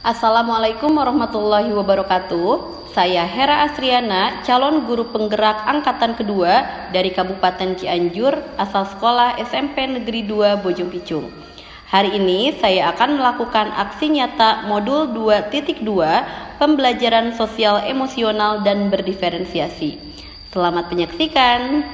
Assalamualaikum warahmatullahi wabarakatuh. Saya Hera Asriana, calon guru penggerak angkatan kedua dari Kabupaten Cianjur, asal sekolah SMP Negeri 2 Bojong Picung. Hari ini saya akan melakukan aksi nyata modul 2.2 pembelajaran sosial emosional dan berdiferensiasi. Selamat menyaksikan.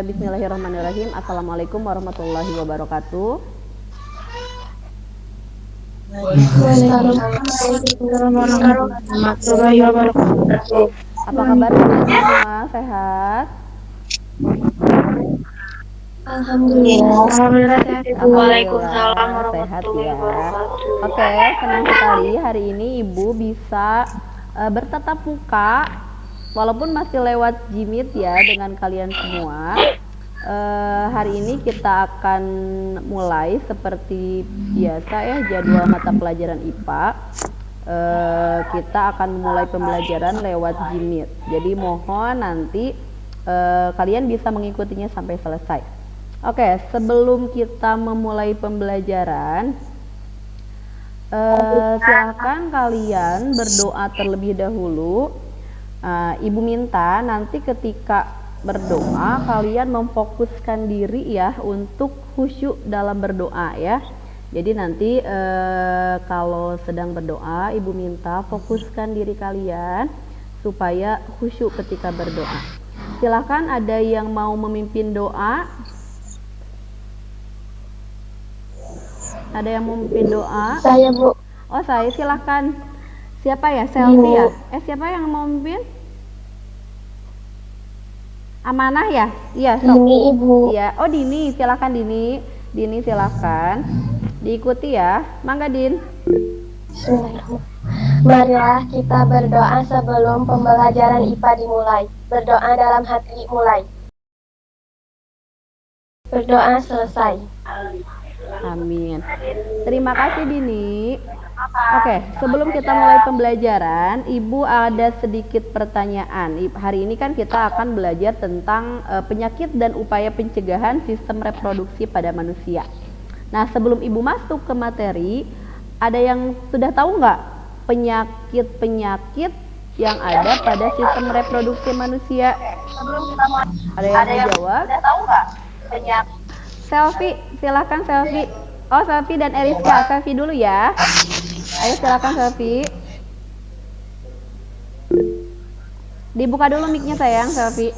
Bismillahirrahmanirrahim. Assalamualaikum warahmatullahi wabarakatuh. Warahmatullahi wabarakatuh. Apa kabar semua? Sehat? Alhamdulillah. Waalaikumsalam warahmatullahi wabarakatuh. Oke, senang sekali hari ini Ibu bisa bertatap muka walaupun masih lewat Jimit ya dengan kalian semua. Hari ini kita akan mulai seperti biasa ya, jadwal mata pelajaran IPA. Kita akan mulai pembelajaran lewat Jimit. Jadi mohon nanti kalian bisa mengikutinya sampai selesai. Oke, sebelum kita memulai pembelajaran, silakan kalian berdoa terlebih dahulu. Ibu minta nanti ketika berdoa kalian memfokuskan diri ya untuk khusyuk dalam berdoa ya. Jadi nanti kalau sedang berdoa Ibu minta fokuskan diri kalian supaya khusyuk ketika berdoa. Silakan, ada yang mau memimpin doa? Ada yang mau memimpin doa? Saya, Bu. Oh, saya, silakan. Siapa ya? Selfie ya? Siapa yang mau memimpin? Amanah ya? Iya, Dini, Ibu. Iya. Oh, Dini, silakan Dini. Dini silakan. Diikuti ya. Mangga, Din. Marilah kita berdoa sebelum pembelajaran IPA dimulai. Berdoa dalam hati mulai. Berdoa selesai. Amin. Terima kasih Dini. Oke, sebelum kita mulai pembelajaran, Ibu ada sedikit pertanyaan. Hari ini kan kita akan belajar tentang penyakit dan upaya pencegahan sistem reproduksi pada manusia. Nah, sebelum Ibu masuk ke materi, ada yang sudah tahu nggak penyakit-penyakit yang ada pada sistem reproduksi manusia? Ada yang mau jawab? Sudah tahu nggak penyakit? Selfie, silakan Selfie. Oh, Selfie dan Eriska, Selfie dulu ya. Ayo silakan Selfie. Dibuka dulu mic-nya sayang, Selfie.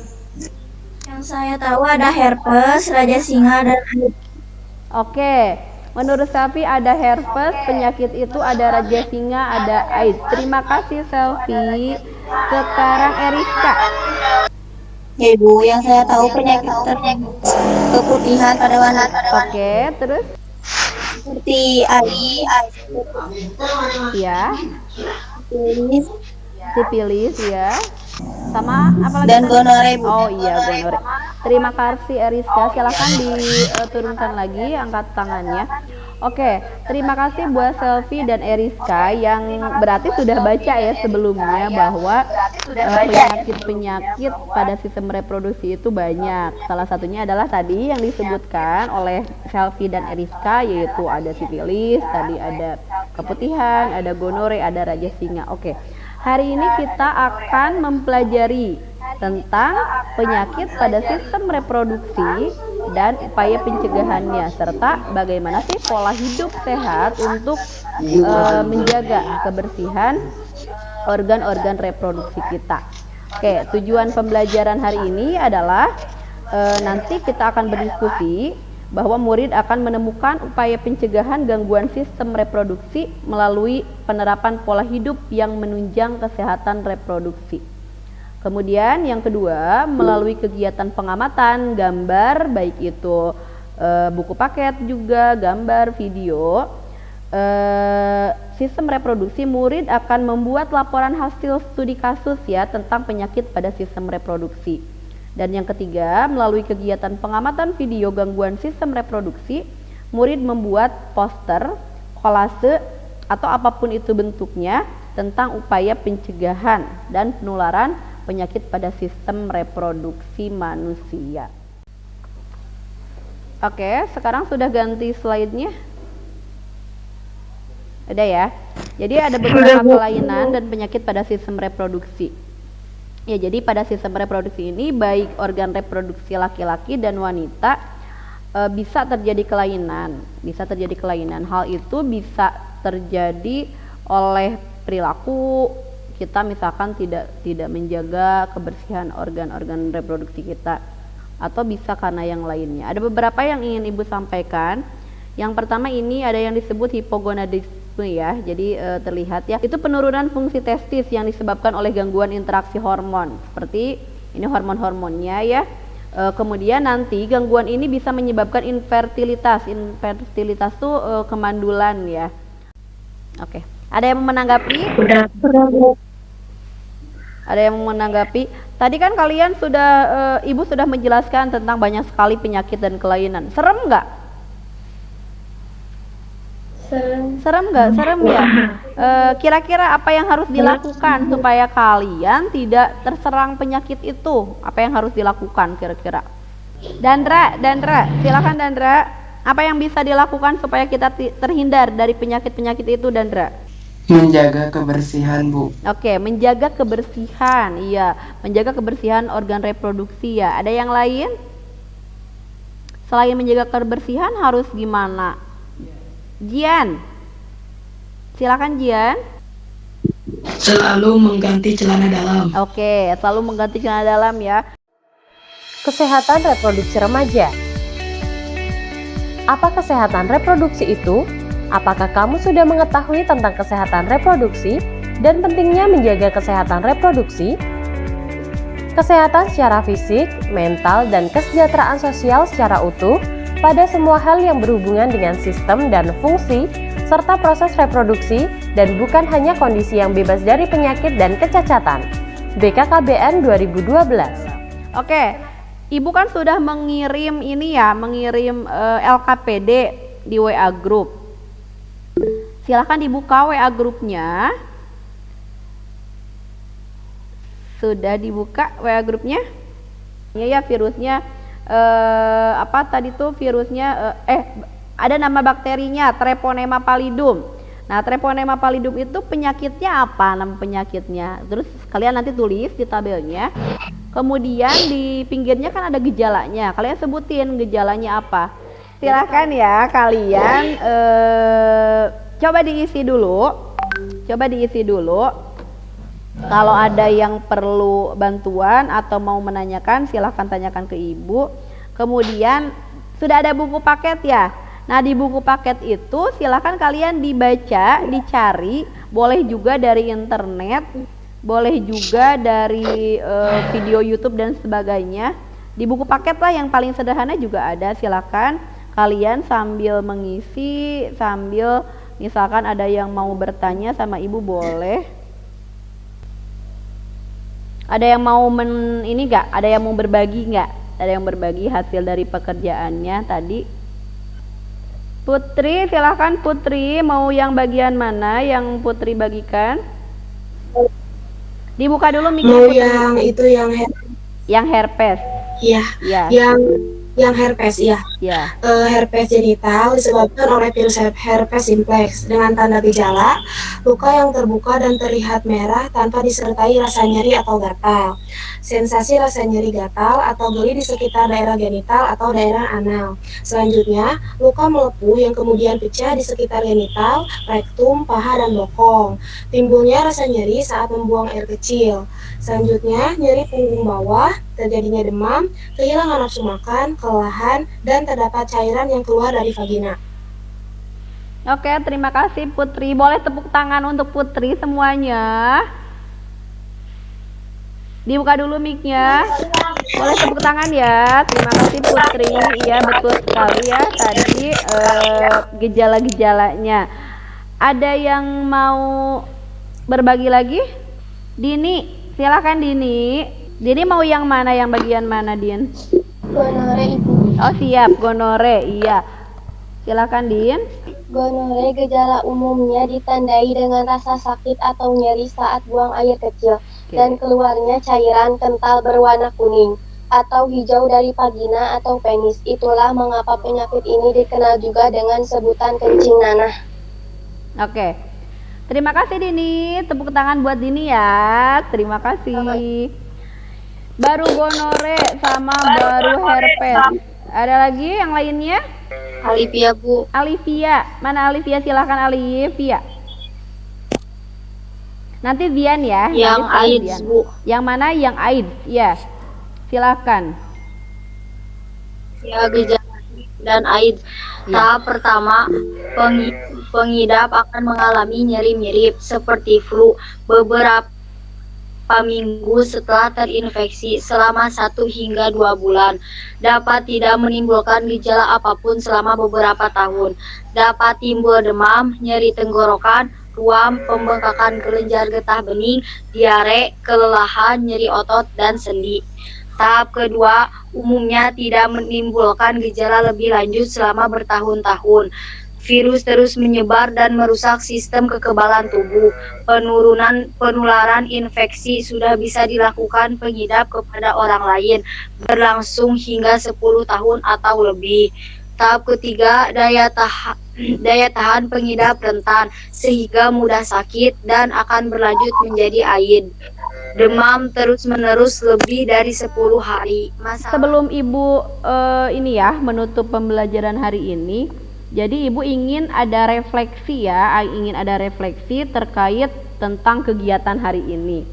Yang saya tahu ada herpes, raja singa, dan Oke, menurut Selfie ada herpes, penyakit itu ada raja singa, ada AIDS. Terima kasih Selfie. Sekarang Eriska. ya Ibu, yang saya tahu penyakit keputihan pada wanita. Oke, terus? Seperti AIDS, Ya, sipilis, sipilis ya. Sama apa lagi? dan gonore. Oh iya, gonore. Terima kasih Eriska. Silahkan diturunkan lagi angkat tangannya. Oke, terima kasih buat Selfie dan Eriska yang berarti sudah baca ya sebelumnya bahwa penyakit-penyakit pada sistem reproduksi itu banyak. Salah satunya adalah tadi yang disebutkan oleh Selfie dan Eriska, yaitu ada sifilis, tadi ada keputihan, ada gonore, ada raja singa. Oke. Hari ini kita akan mempelajari tentang penyakit pada sistem reproduksi dan upaya pencegahannya, serta bagaimana sih pola hidup sehat untuk menjaga kebersihan organ-organ reproduksi kita. Oke, tujuan pembelajaran hari ini adalah nanti kita akan berdiskusi bahwa murid akan menemukan upaya pencegahan gangguan sistem reproduksi melalui penerapan pola hidup yang menunjang kesehatan reproduksi. Kemudian yang kedua, melalui kegiatan pengamatan gambar, baik itu buku paket juga, gambar, video, sistem reproduksi, murid akan membuat laporan hasil studi kasus ya tentang penyakit pada sistem reproduksi. Dan yang ketiga, melalui kegiatan pengamatan video gangguan sistem reproduksi, murid membuat poster, kolase, atau apapun itu bentuknya tentang upaya pencegahan dan penularan penyakit pada sistem reproduksi manusia. Oke, sekarang sudah ganti slide-nya. Udah ya. Jadi ada beberapa kelainan dan penyakit pada sistem reproduksi. Ya, jadi pada sistem reproduksi ini baik organ reproduksi laki-laki dan wanita bisa terjadi kelainan. Hal itu bisa terjadi oleh perilaku kita, misalkan tidak menjaga kebersihan organ-organ reproduksi kita, atau bisa karena yang lainnya. Ada beberapa yang ingin Ibu sampaikan. Yang pertama ini ada yang disebut hipogonadisme ya. Jadi terlihat ya, itu penurunan fungsi testis yang disebabkan oleh gangguan interaksi hormon. Seperti ini hormon-hormonnya ya. Kemudian nanti gangguan ini bisa menyebabkan infertilitas. Infertilitas itu kemandulan ya. Oke. Ada yang menanggapi? Ada yang menanggapi? Tadi kan kalian sudah, Ibu sudah menjelaskan tentang banyak sekali penyakit dan kelainan. Serem nggak? Serem nggak? Serem ya. Kira-kira apa yang harus dilakukan supaya kalian tidak terserang penyakit itu? Apa yang harus dilakukan kira-kira? Dandra, silakan Dandra. Apa yang bisa dilakukan supaya kita terhindar dari penyakit-penyakit itu, Dandra? Menjaga kebersihan, Bu. Oke, menjaga kebersihan. Iya, menjaga kebersihan organ reproduksi ya. Ada yang lain? Selain menjaga kebersihan harus gimana? Jian. Silakan Jian. Selalu mengganti celana dalam. Oke, selalu mengganti celana dalam ya. Kesehatan reproduksi remaja. Apa kesehatan reproduksi itu? Apakah kamu sudah mengetahui tentang kesehatan reproduksi dan pentingnya menjaga kesehatan reproduksi? Kesehatan secara fisik, mental, dan kesejahteraan sosial secara utuh pada semua hal yang berhubungan dengan sistem dan fungsi serta proses reproduksi dan bukan hanya kondisi yang bebas dari penyakit dan kecacatan. BKKBN 2012. Oke, Ibu kan sudah mengirim ini ya, LKPD di WA Group. Silahkan dibuka WA grupnya. Sudah dibuka WA grupnya? Ya virusnya apa tadi tuh virusnya ada nama bakterinya Treponema pallidum. Nah, Treponema pallidum itu penyakitnya apa? Nama penyakitnya. Terus kalian nanti tulis di tabelnya. Kemudian di pinggirnya kan ada gejalanya. Kalian sebutin gejalanya apa. Silahkan ya kalian coba diisi dulu. Kalau ada yang perlu bantuan atau mau menanyakan, silahkan tanyakan ke Ibu. Kemudian sudah ada buku paket ya. Nah, di buku paket itu silahkan kalian dibaca, dicari. Boleh juga dari internet, boleh juga dari video YouTube dan sebagainya. Di buku paket lah yang paling sederhana juga ada. Silahkan kalian sambil mengisi, sambil misalkan ada yang mau bertanya sama Ibu boleh. Ada yang mau ini nggak? Ada yang mau berbagi nggak? Ada yang berbagi hasil dari pekerjaannya tadi? Putri, silahkan Putri, mau yang bagian mana yang Putri bagikan? Dibuka dulu mikir Mau Putri. yang itu Yang herpes. Iya. Ya. Yang herpes ya. Ya. Herpes genital disebabkan oleh virus herpes simplex dengan tanda gejala luka yang terbuka dan terlihat merah tanpa disertai rasa nyeri atau gatal. Sensasi rasa nyeri gatal atau geli di sekitar daerah genital atau daerah anal. Selanjutnya, luka melepuh yang kemudian pecah di sekitar genital, rektum, paha, dan bokong. Timbulnya rasa nyeri saat membuang air kecil. Selanjutnya, nyeri punggung bawah, terjadinya demam, kehilangan nafsu makan, kelelahan, dan terdapat cairan yang keluar dari vagina. Oke, terima kasih Putri. Boleh tepuk tangan untuk Putri semuanya. Dibuka dulu mic-nya. Boleh tepuk tangan ya. Terima kasih Putri. Iya, betul sekali ya tadi gejala-gejalanya. Ada yang mau berbagi lagi? Dini, silakan Dini. Dini mau yang mana, yang bagian mana, Din? Gonore, Ibu. Oh siap, gonore, iya. Silakan Din. Gonore gejala umumnya ditandai dengan rasa sakit atau nyeri saat buang air kecil dan keluarnya cairan kental berwarna kuning atau hijau dari vagina atau penis. Itulah mengapa penyakit ini dikenal juga dengan sebutan kencing nanah. Oke. Terima kasih Dini. Tepuk tangan buat Dini ya. Terima kasih. Baru gonore sama baru herpes. Ada lagi yang lainnya? Alivia, Bu. Alivia. Mana Alivia? Silahkan Alivia. Nanti Dian ya. Yang Nanti AIDS, Dian. Bu. Yang mana? Yang AIDS. Ya. Silahkan. Ya, gejala dan AIDS. Tahap pertama, pengidap akan mengalami nyeri mirip seperti flu beberapa minggu setelah terinfeksi selama 1 hingga 2 bulan. Dapat tidak menimbulkan gejala apapun selama beberapa tahun. Dapat timbul demam, nyeri tenggorokan, ruam, pembengkakan kelenjar getah bening, diare, kelelahan, nyeri otot, dan sendi. Tahap kedua, umumnya tidak menimbulkan gejala lebih lanjut selama bertahun-tahun. Virus terus menyebar dan merusak sistem kekebalan tubuh. Penularan infeksi sudah bisa dilakukan pengidap kepada orang lain, berlangsung hingga 10 tahun atau lebih. Tahap ketiga, daya tahan pengidap rentan, sehingga mudah sakit dan akan berlanjut menjadi AIDS. Demam terus-menerus lebih dari 10 hari. Sebelum Ibu ini ya menutup pembelajaran hari ini, jadi Ibu ingin ada refleksi ya, ingin ada refleksi terkait tentang kegiatan hari ini.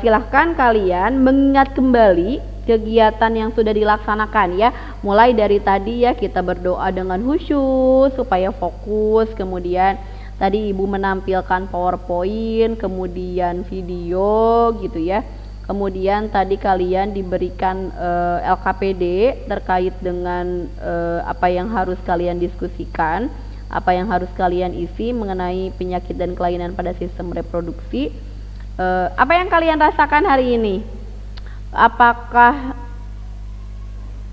Silahkan kalian mengingat kembali kegiatan yang sudah dilaksanakan ya, mulai dari tadi ya kita berdoa dengan khusyuk supaya fokus, kemudian tadi Ibu menampilkan PowerPoint, kemudian video gitu ya. Kemudian tadi kalian diberikan LKPD terkait dengan apa yang harus kalian diskusikan, apa yang harus kalian isi mengenai penyakit dan kelainan pada sistem reproduksi. Apa yang kalian rasakan hari ini? Apakah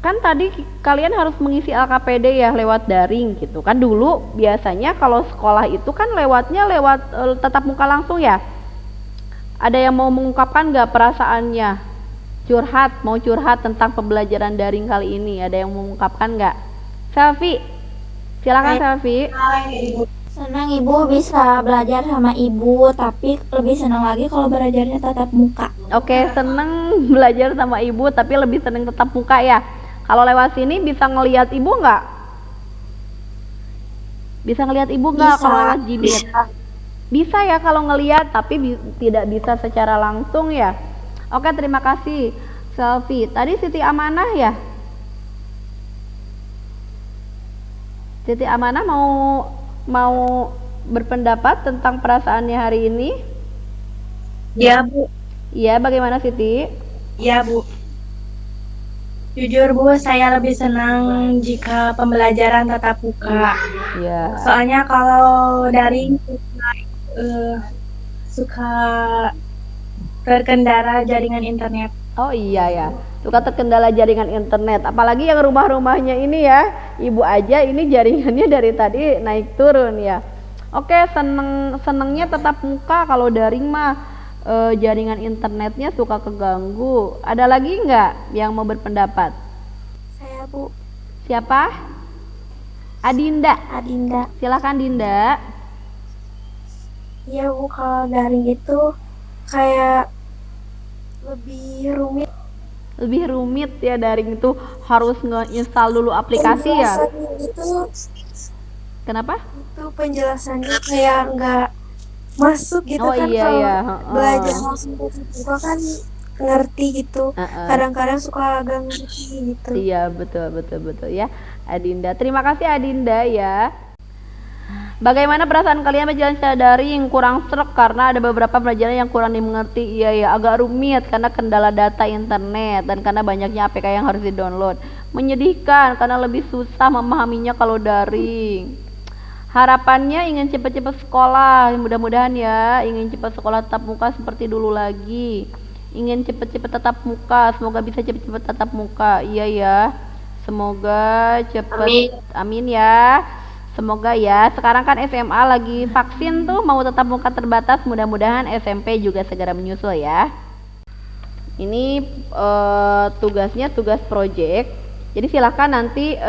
kan tadi kalian harus mengisi LKPD ya lewat daring gitu kan. Dulu biasanya kalau sekolah itu kan lewatnya lewat tatap muka langsung ya. Ada yang mau mengungkapkan nggak perasaannya? Mau curhat tentang pembelajaran daring kali ini? Ada yang mau mengungkapkan nggak? Selfie, silakan Selfie. Senang Ibu bisa belajar sama Ibu, tapi lebih senang lagi kalau belajarnya tatap muka. Oke, seneng belajar sama Ibu tapi lebih seneng tatap muka ya. Kalau lewat sini bisa ngelihat Ibu nggak? Bisa ngelihat Ibu nggak kalau lewat Jimit? Bisa ya kalau ngelihat, tapi tidak bisa secara langsung ya. Oke, terima kasih Selfie. Tadi Siti Amanah ya? Siti Amanah mau berpendapat tentang perasaannya hari ini? Ya, Bu. Iya, bagaimana Siti? Ya, Bu. Jujur, Bu, saya lebih senang jika pembelajaran tatap muka. Iya. Soalnya kalau daring suka terkendala jaringan internet. Oh iya ya, suka terkendala jaringan internet. Apalagi yang rumah-rumahnya ini ya, Ibu aja ini jaringannya dari tadi naik turun ya. Oke, senengnya tetap muka. Kalau daring mah jaringan internetnya suka keganggu. Ada lagi nggak yang mau berpendapat? Saya Bu. Siapa? Adinda. Adinda. Silakan Dinda. Iya Bu, kalau daring itu kayak lebih rumit. Lebih rumit ya daring itu, harus nge-install dulu aplikasi ya. Itu Kenapa? itu penjelasannya kayak nggak masuk gitu Oh kan. iya Kalau ya. belajar langsung buka kan ngerti gitu. Kadang-kadang suka agak ngerti gitu. Iya, betul ya Adinda. Terima kasih Adinda ya. Bagaimana perasaan kalian berjalan secara daring? Kurang srek karena ada beberapa pelajaran yang kurang dimengerti. Iya ya, agak rumit karena kendala data internet dan karena banyaknya APK yang harus di-download. Menyedihkan karena lebih susah memahaminya kalau daring. Harapannya ingin cepat-cepat sekolah, mudah-mudahan ya, ingin cepat sekolah tatap muka seperti dulu lagi. Ingin cepat-cepat tatap muka, semoga bisa cepat-cepat tatap muka. Iya ya. Semoga cepat. Amin ya. Semoga ya, sekarang kan SMA lagi vaksin tuh mau tetap muka terbatas, mudah-mudahan SMP juga segera menyusul ya. Ini tugasnya tugas project. Jadi silakan nanti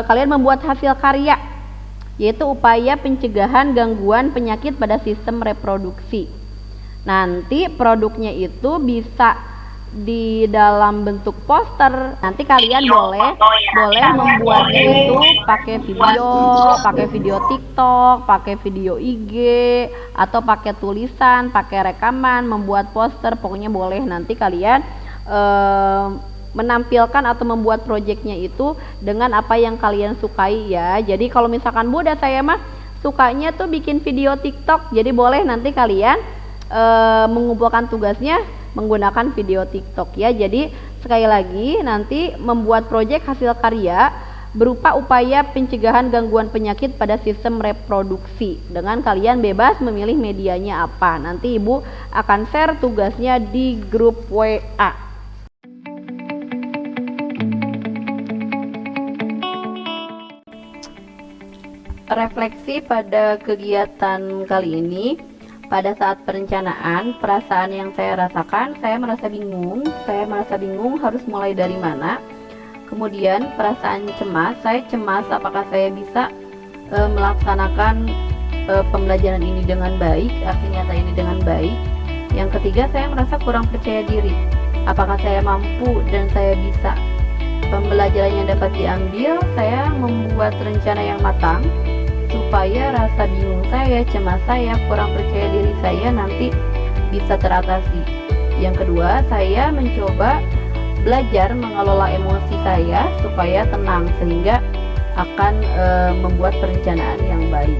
kalian membuat hasil karya, yaitu upaya pencegahan gangguan penyakit pada sistem reproduksi. Nanti produknya itu bisa di dalam bentuk poster. Nanti kalian boleh membuatnya itu pakai video TikTok, pakai video IG, atau pakai tulisan, pakai rekaman, membuat poster. Pokoknya boleh, nanti kalian menampilkan atau membuat proyeknya itu dengan apa yang kalian sukai ya. Jadi kalau misalkan Bunda saya mah sukanya tuh bikin video TikTok, jadi boleh nanti kalian mengumpulkan tugasnya menggunakan video TikTok ya. Jadi sekali lagi nanti membuat proyek hasil karya berupa upaya pencegahan gangguan penyakit pada sistem reproduksi, dengan kalian bebas memilih medianya apa. Nanti Ibu akan share tugasnya di grup WA. Refleksi pada kegiatan kali ini. Pada saat perencanaan, perasaan yang saya rasakan, saya merasa bingung harus mulai dari mana. Kemudian perasaan cemas, saya cemas apakah saya bisa melaksanakan pembelajaran ini dengan baik, aksi nyata ini dengan baik. Yang ketiga, saya merasa kurang percaya diri, apakah saya mampu dan saya bisa. Pembelajaran yang dapat diambil, saya membuat rencana yang matang supaya rasa bingung saya, cemas saya, kurang percaya diri saya nanti bisa teratasi. Yang kedua, saya mencoba belajar mengelola emosi saya supaya tenang, sehingga akan membuat perencanaan yang baik.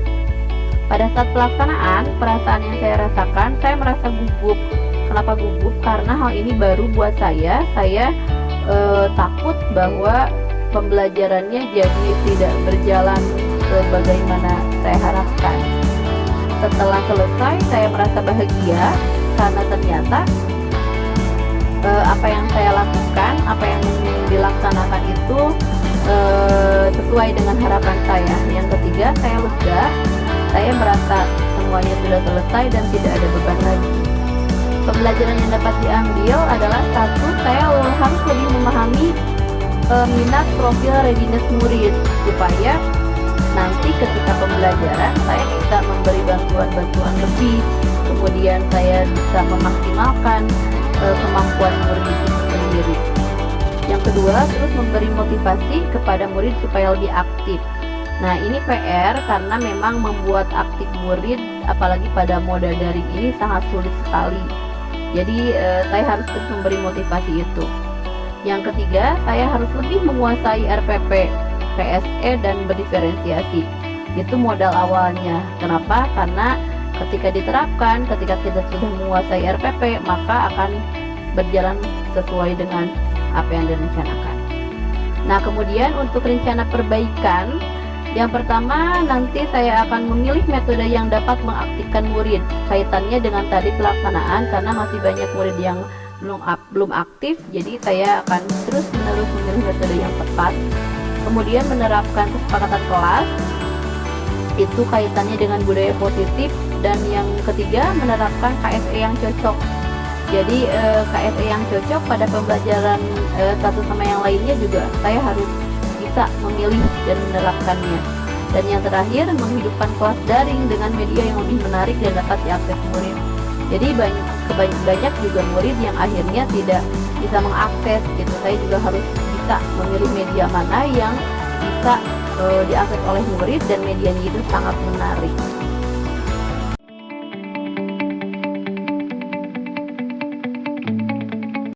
Pada saat pelaksanaan, perasaan yang saya rasakan, saya merasa gugup. Kenapa gugup? Karena hal ini baru buat saya takut bahwa pembelajarannya jadi tidak berjalan sebagaimana saya harapkan. Setelah selesai, saya merasa bahagia karena ternyata apa yang saya lakukan, apa yang dilaksanakan itu sesuai dengan harapan saya. Yang ketiga, saya lega, saya merasa semuanya sudah selesai dan tidak ada beban lagi. Pembelajaran yang dapat diambil adalah satu, saya harus lebih memahami minat profil readiness murid supaya nanti ketika pembelajaran saya bisa memberi bantuan lebih, kemudian saya bisa memaksimalkan kemampuan murid itu sendiri. Yang kedua, terus memberi motivasi kepada murid supaya lebih aktif. Nah, ini PR karena memang membuat aktif murid apalagi pada moda daring ini sangat sulit sekali. Jadi saya harus terus memberi motivasi itu. Yang ketiga, saya harus lebih menguasai RPP, PSE dan berdiferensiasi. Itu modal awalnya. Kenapa? Karena ketika diterapkan, ketika kita sudah menguasai RPP, maka akan berjalan sesuai dengan apa yang direncanakan. Nah, kemudian untuk rencana perbaikan, yang pertama nanti saya akan memilih metode yang dapat mengaktifkan murid. Kaitannya dengan tadi pelaksanaan, karena masih banyak murid yang belum aktif, jadi saya akan terus-menerus memilih metode yang tepat. Kemudian menerapkan kesepakatan kelas, itu kaitannya dengan budaya positif. Dan yang ketiga, menerapkan KSE yang cocok. Jadi KSE yang cocok pada pembelajaran satu sama yang lainnya juga saya harus bisa memilih dan menerapkannya. Dan yang terakhir, menghidupkan kelas daring dengan media yang lebih menarik dan dapat diakses murid. Jadi banyak juga murid yang akhirnya tidak bisa mengakses gitu. Saya juga harus bisa memilih media mana yang bisa diakses oleh murid dan medianya itu sangat menarik.